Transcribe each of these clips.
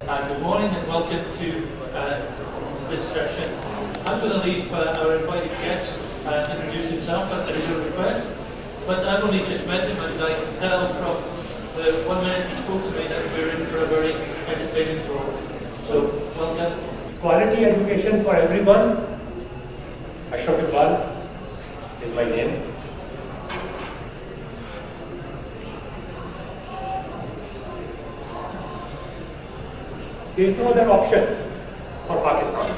Good morning and welcome to this session. I'm going to leave our invited guest introduce himself at his own request, but I've only just met him and I can tell from the 1 minute he spoke to me that we're in for a very entertaining talk. So, welcome. Quality education for everyone. Ashraf Iqbal is my name. There is no other option for Pakistan.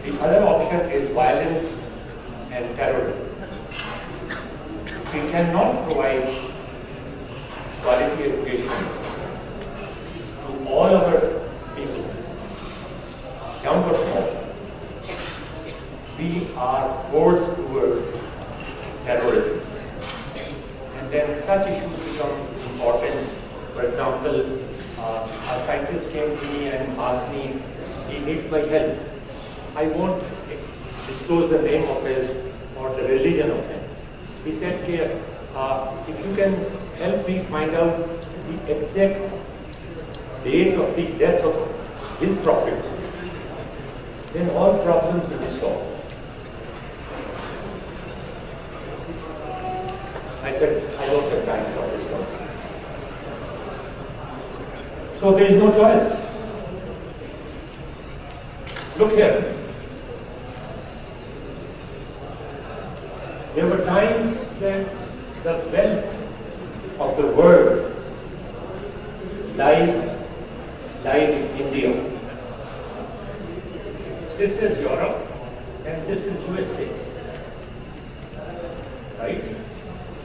The other option is violence and terrorism. We cannot provide quality education to all our people, young or small. We are forced towards terrorism. And then such issues become important. For example, a scientist came to me and asked me, he needs my help. I won't disclose the name of his or the religion of him. He said, if you can help me find out the exact date of the death of his prophet, then all problems will be solved. I said, I don't have time for this concept. So there is no choice. Look here. There were times when the wealth of the world lied in India. This is Europe and this is USA. Right?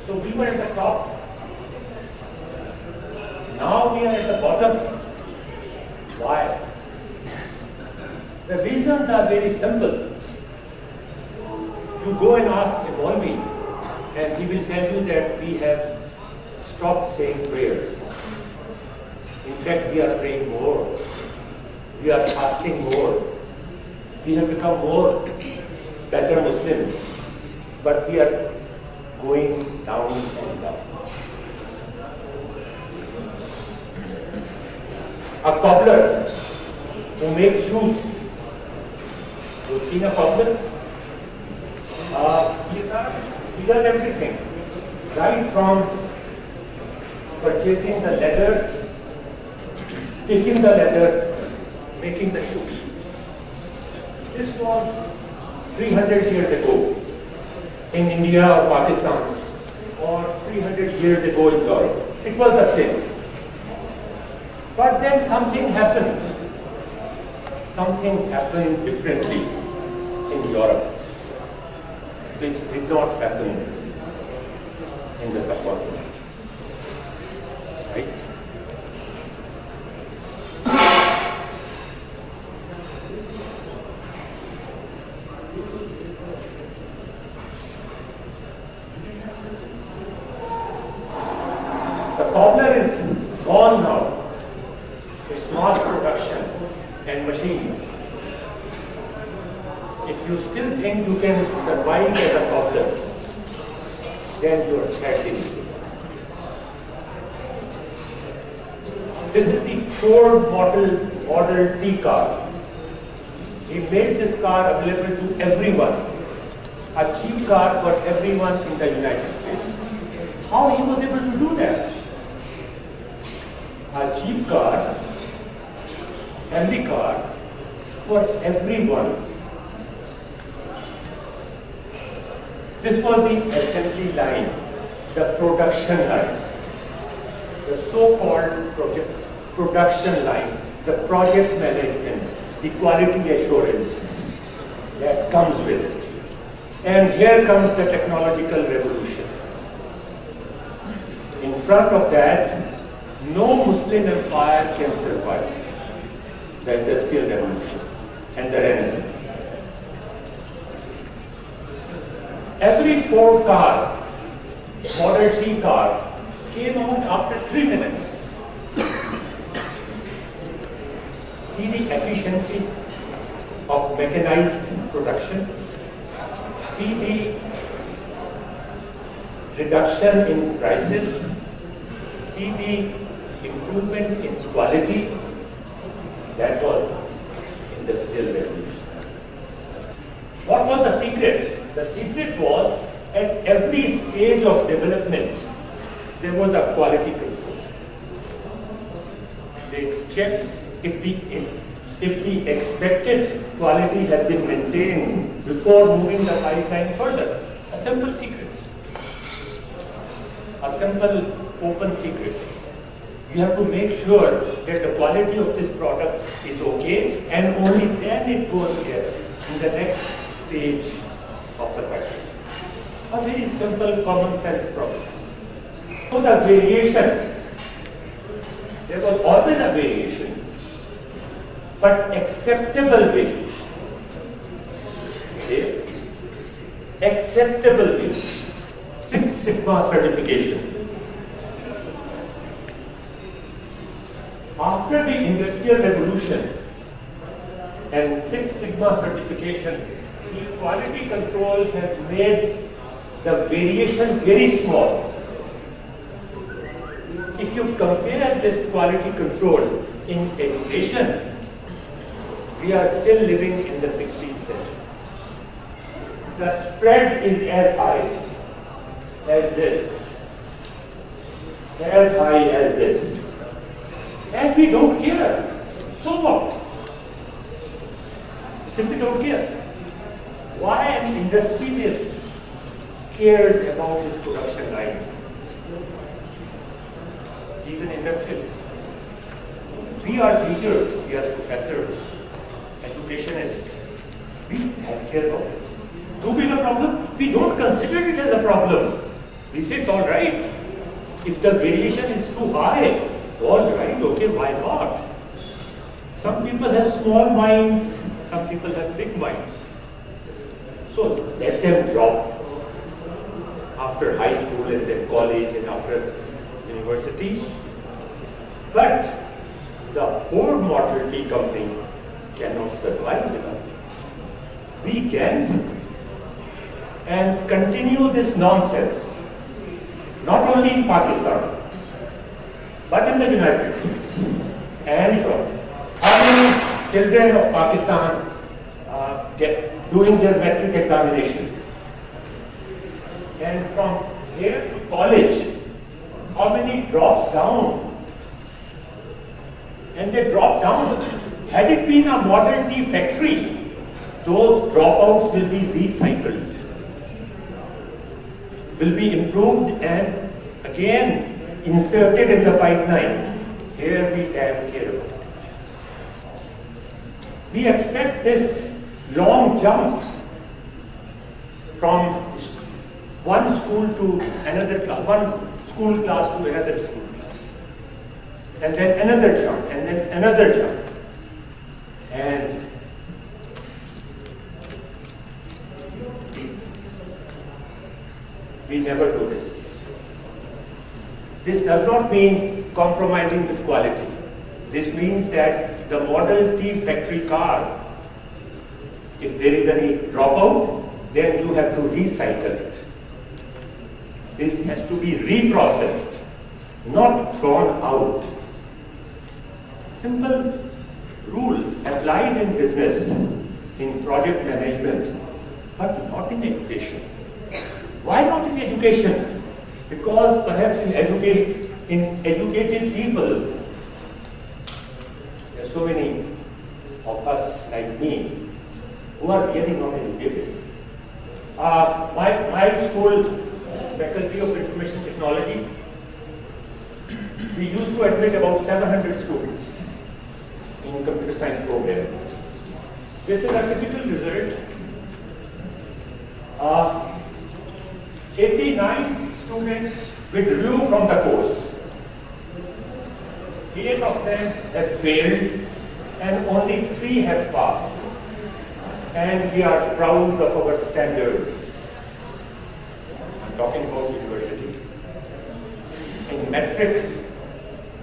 So we were at the top. Now we are at the bottom. Why? The reasons are very simple. You go and ask a Maulvi and he will tell you that we have stopped saying prayers. In fact, we are praying more. We are fasting more. We have become more better Muslims. But we are going down and down. A cobbler who makes shoes. You've seen a cobbler? He does everything. Right from purchasing the leather, stitching the leather, making the shoes. This was 300 years ago in India or Pakistan, or 300 years ago in Europe. It was the same. But then something happened. Something happened differently in Europe, which did not happen in the subcontinent. Right? The cobbler is gone now. It's mass production and machines. If you still think you can survive as a cobbler, then you are sadly mistaken. This is the Ford model T car. He made this car available to everyone. A cheap car for everyone in the United States. How he was able to do that? A cheap car, healthy car for everyone. This was the assembly line, the production line, the so-called production line, the project management, the quality assurance that comes with it. And here comes the technological revolution. In front of that, no Muslim empire can survive the Industrial Revolution and the Renaissance. Every Ford car, Model T car, came out after 3 minutes. See the efficiency of mechanized production. See the reduction in prices. See the improvement in quality, that was industrial revolution. What was the secret? The secret was at every stage of development, there was a quality control. They checked if the expected quality has been maintained before moving the pipeline further. A simple secret. A simple open secret. You have to make sure that the quality of this product is okay, and only then it goes here in the next stage of the pipeline. A very simple common sense problem. So the variation, there was always a variation, but acceptable variation. Okay? Acceptable variation. Six Sigma certification. After the Industrial Revolution and Six Sigma certification, the quality control has made the variation very small. If you compare this quality control in education, we are still living in the 16th century. The spread is as high as this, as high as this. And we don't care. So what? Simply don't care. Why an industrialist cares about his production line? He's an industrialist. We are teachers, we are professors, educationists. We have care about it. Do we have a problem? We don't consider it as a problem. We say it's all right. If the variation is too high, all right, okay, why not? Some people have small minds, some people have big minds. So let them drop after high school and then college and after universities. But the Ford Motor Tea Company cannot survive without it. We can survive and continue this nonsense, not only in Pakistan, but in the United States and Europe. How many children of Pakistan get doing their metric examination? And from here to college, how many drops down? And they drop down. Had it been a Model T factory, those dropouts will be recycled, will be improved and again inserted in the pipeline. Here we have care about it. We expect this long jump from one school to another class, one school class to another school class, and then another jump, and then another jump. And we never do this. This does not mean compromising with quality. This means that the Model T factory car, if there is any dropout, then you have to recycle it. This has to be reprocessed, not thrown out. Simple rule applied in business, in project management, but not in education. Why not in education? Because perhaps in educated people, there are so many of us like me who are really not educated. My school, Faculty of Information Technology, we used to admit about 700 students in computer science program. This is a typical result. 89 students withdrew from the course. 8 of them have failed and only 3 have passed. And we are proud of our standards. I'm talking about university. In metric,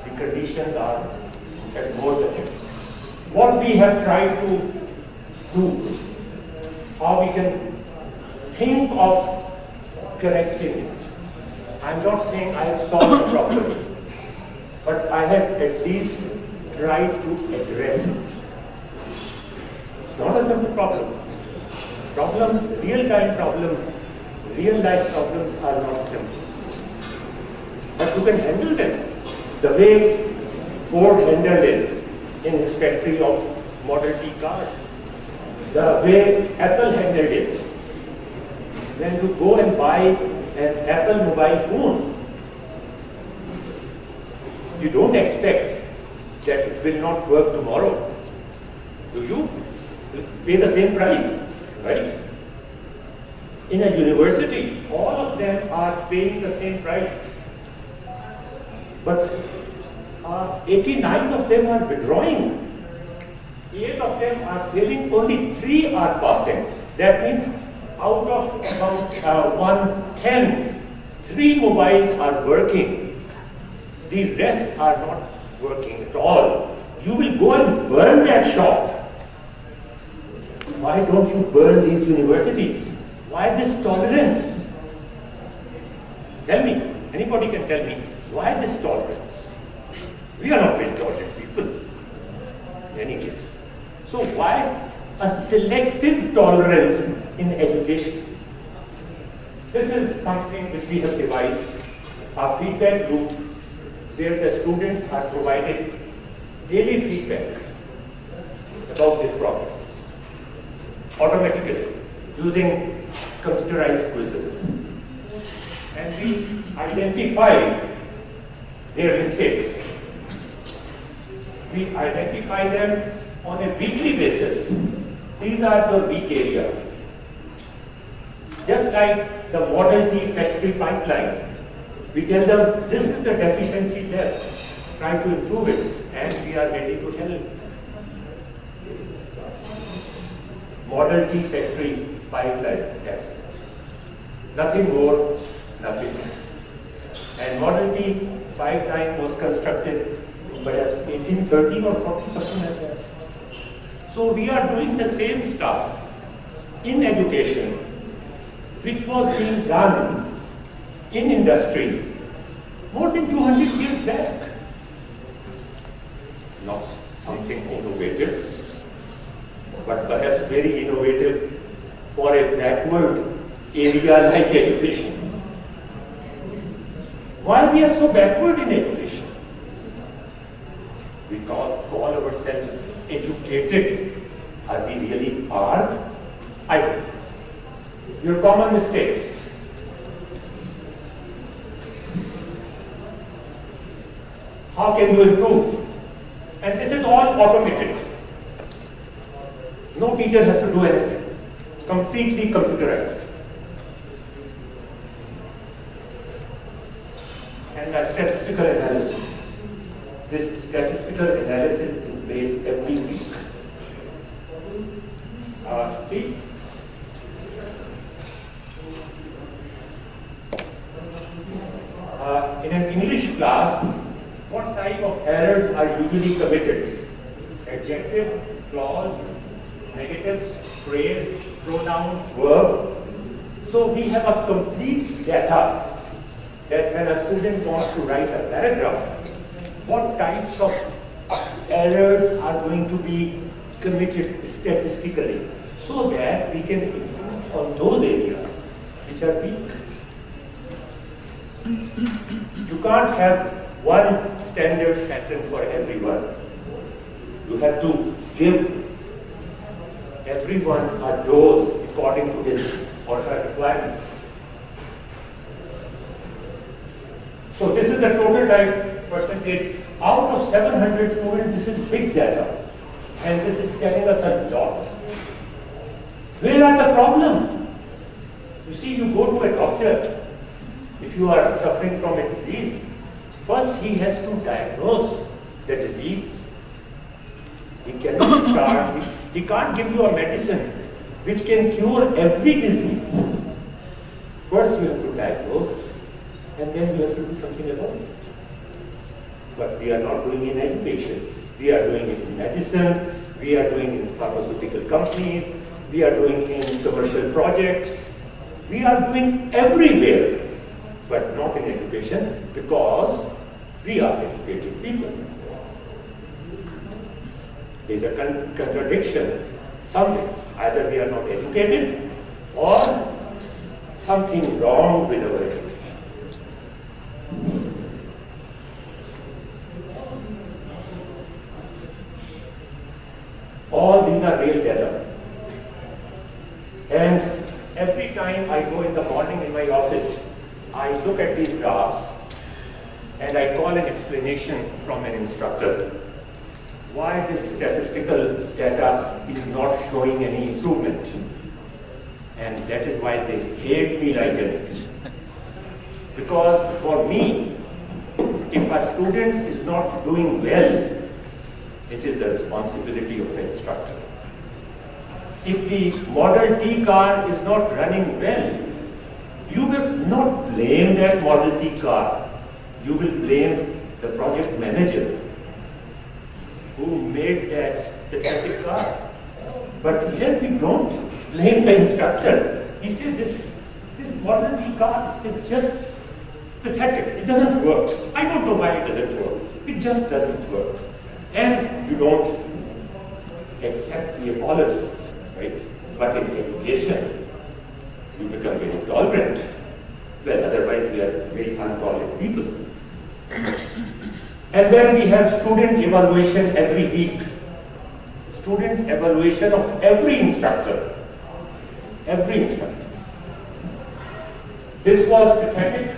the conditions are in fact more than it. What we have tried to do, how we can think of correcting it. I'm not saying I have solved the problem. but I have at least tried to address it. It's not a simple problem. Real-time problems, real-life problems are not simple. But you can handle them the way Ford handled it in his factory of Model T cars, the way Apple handled it. When you go and buy an Apple mobile phone, you don't expect that it will not work tomorrow. Do you? You pay the same price, right? In a university, all of them are paying the same price. But 89 of them are withdrawing. 8 of them are failing, only 3 are passing. That means out of about 110, 3 mobiles are working. The rest are not working at all. You will go and burn that shop. Why don't you burn these universities? Why this tolerance? Tell me, anybody can tell me, why this tolerance? We are not very tolerant people, in any case. So why a selective tolerance in education? This is something which we have devised, a feedback loop where the students are provided daily feedback about their progress, automatically, using computerized quizzes. And we identify their mistakes. We identify them on a weekly basis. These are the weak areas. Just like the Model T factory pipeline, we tell them this is the deficiency there, try to improve it, and we are ready to help. Model T factory pipeline, that's it. Nothing more, nothing less. And Model T pipeline was constructed perhaps 1830 or 40, something like that. So we are doing the same stuff in education, which was being done in industry more than 200 years back. Not something innovative, but perhaps very innovative for a backward area like education. Why we are so backward in education? We call ourselves educated. Are we really are? I don't. Your common mistakes. How can you improve? And this is all automated. No teacher has to do anything. Completely computerized. And a statistical analysis. This statistical analysis is made every week. See? In an English class, what type of errors are usually committed? Adjective, clause, negatives, phrase, pronoun, verb. So we have a complete data that when a student wants to write a paragraph, what types of errors are going to be committed statistically, so that we can improve on those areas which are weak. You can't have one standard pattern for everyone. You have to give everyone a dose according to his or her requirements. So this is the total type percentage. Out of 700 students, this is big data. And this is telling us a lot. Where are the problems? You see, you go to a doctor, if you are suffering from a disease, first he has to diagnose the disease. He cannot start, he can't give you a medicine which can cure every disease. First you have to diagnose, and then you have to do something about it. But we are not doing it in education. We are doing it in medicine, we are doing it in pharmaceutical companies, we are doing it in commercial projects. We are doing everywhere, but not in education, because We are educated people. There is a contradiction somewhere. Either we are not educated or something wrong with our education. All these are real data. And every time I go in the morning in my office, I look at these graphs and I call an explanation from an instructor why this statistical data is not showing any improvement. And that is why they hate me like this. Because for me, if a student is not doing well, it is the responsibility of the instructor. If the Model T car is not running well, you will not blame that Model T car. You will blame the project manager who made that pathetic car. But here we don't blame the instructor. We say this Model T car is just pathetic. It doesn't work. I don't know why it doesn't work. It just doesn't work. And you don't accept the apologies, right? But in education, you become very tolerant. Well, otherwise we are very intolerant people. And then we have student evaluation every week. Student evaluation of every instructor. Every instructor. This was pathetic.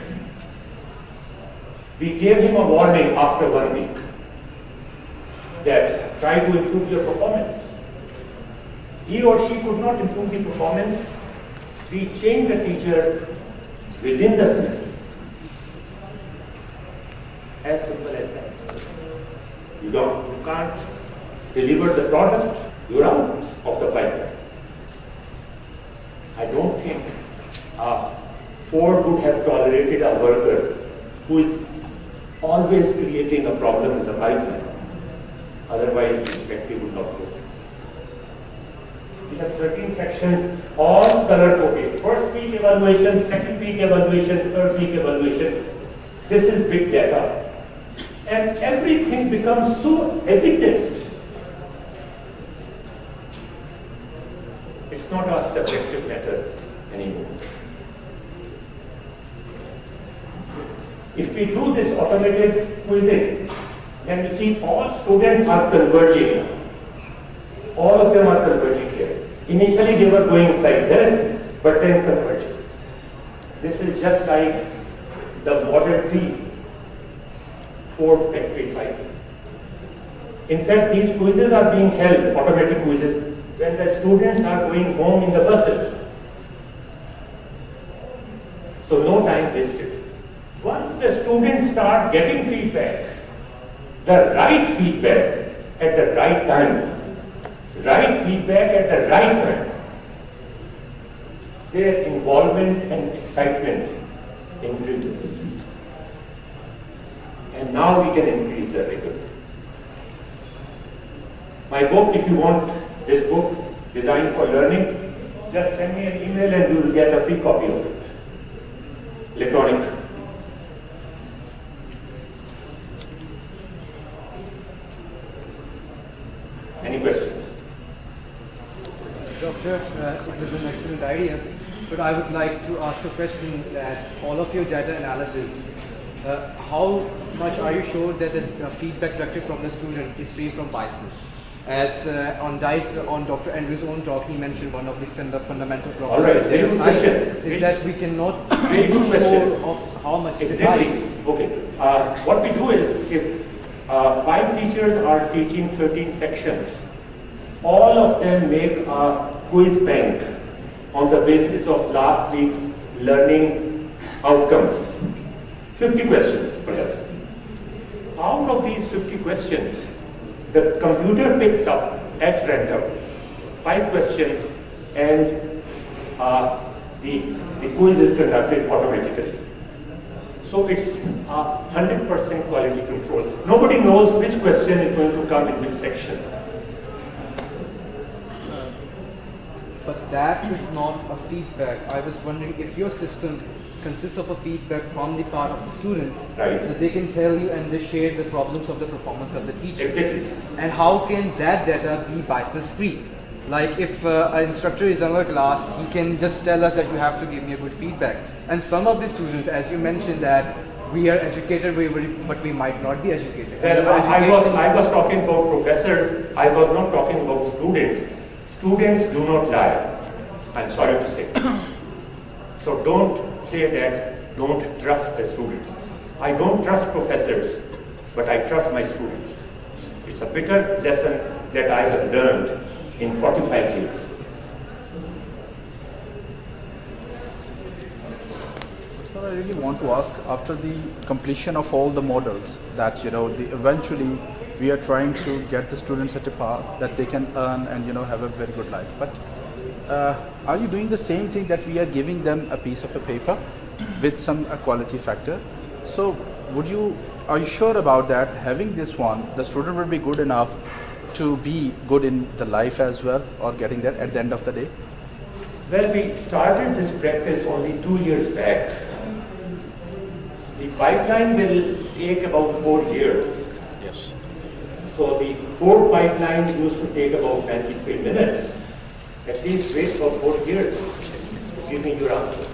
We gave him a warning after 1 week that try to improve your performance. He or she could not improve the performance. We changed the teacher within the semester. As simple as that. You can't deliver the product, you're out of the pipeline. I don't think Ford would have tolerated a worker who is always creating a problem in the pipeline. Otherwise, the factory would not be a success. We have 13 sections, all color-coded. First week evaluation, second week evaluation, third week evaluation. This is big data. And everything becomes so evident. It's not a subjective matter anymore. If we do this automated quizzing, then you see all students are converging. All of them are converging here. Initially they were going like this, but then converging. This is just like the Model T Ford factory pipe. In fact, these quizzes are being held, automatic quizzes, when the students are going home in the buses. So no time wasted. Once the students start getting feedback, the right feedback at the right time, their involvement and excitement increases. And now we can increase the rigor. My book, if you want this book, Designed for Learning, just send me an email and you will get a free copy of it. Electronic. Any questions? Doctor, it was an excellent idea, but I would like to ask a question that all of your data analysis, how much are you sure that the feedback collected from the student is free from biasness? As on Dr. Andrew's own talk, he mentioned one of the fundamental problems. All right, very good question. Is that we cannot very good question. of how much Exactly. it is. Okay. What we do is, if 5 teachers are teaching 13 sections, all of them make a quiz bank on the basis of last week's learning outcomes. 50 questions, perhaps. Out of these 50 questions, the computer picks up at random 5 questions and the quiz is conducted automatically. So it's 100% quality control. Nobody knows which question is going to come in which section. But that is not a feedback. I was wondering if your system consists of a feedback from the part of the students, Right. so they can tell you and they share the problems of the performance of the teacher. Exactly. And how can that data be bias free? Like if an instructor is in our class, he can just tell us that you have to give me a good feedback. And some of the students, as you mentioned, that we are educated, but we might not be educated. Well, I was talking about professors, I was not talking about students. Students do not lie, I'm sorry to say. So don't say that, don't trust the students. I don't trust professors, but I trust my students. It's a bitter lesson that I have learned in 45 years. Sir, I really want to ask, after the completion of all the models that, eventually we are trying to get the students at a path that they can earn and, have a very good life. But are you doing the same thing that we are giving them a piece of a paper with some quality factor? So are you sure about that? Having this one, the student will be good enough to be good in the life as well, or getting there at the end of the day? Well, we started this practice only 2 years back. The pipeline will take about 4 years. Yes. So the core pipeline used to take about 93 minutes. At least wait for 4 years to give me your answer.